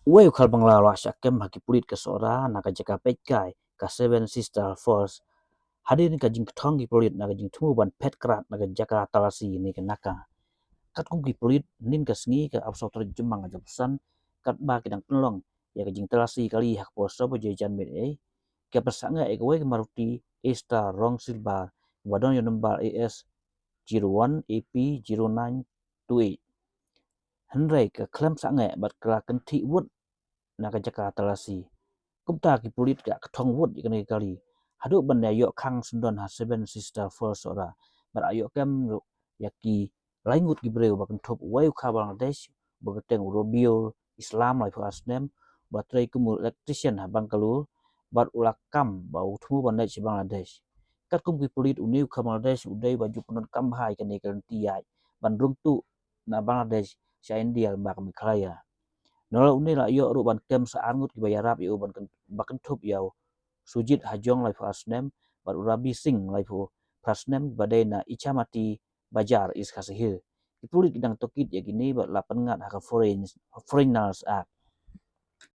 Uwe ukal bangla lo asyakem haki pulit ke sora naka jaka pekai ka Seven Sister Falls. Hadir ni kajing ketong ki pulit naka jing tumu ban pet kerat naka jaka talasi ni ke naka. Kat kum ki pulit nin ka sengi ka absau terjemang aja pesan kat ba kidang penlong ya kajing talasi kali hak poso bo jajan mit ke pesanga e kowe maruti A-star rong silver wadon yo number AS 01 AP 0928. Henry ke klem sanga bat kela kenti wut naka jaka talasi. Kumta ki pulit ka ketong wut ikan kali. Haduk benda yok kang sundon ha Seven Sister Falls ora. Bar ayok kem yaki laingut ki breu bakan top wayu ka Bangladesh bagateng Robio Islam lai asnem batrai kumul electrician ha Bangkalu bat ulakam bau tumu bandai si Bangladesh. Kat kum ki pulit uniu ka Bangladesh udai baju penon kambhai kan ikan tiai bandung tu na Bangladesh si India mbak mikalaya. Nola uni la yo ruban kem sa angut ki bayarap yo ban bakan tup yau sujit hajong lai asnem bat urabi sing lai asnem badai na icamati bajar is kasihil. Ipulit kidang tokit ya gini bat lapan ngat haka foreigners act.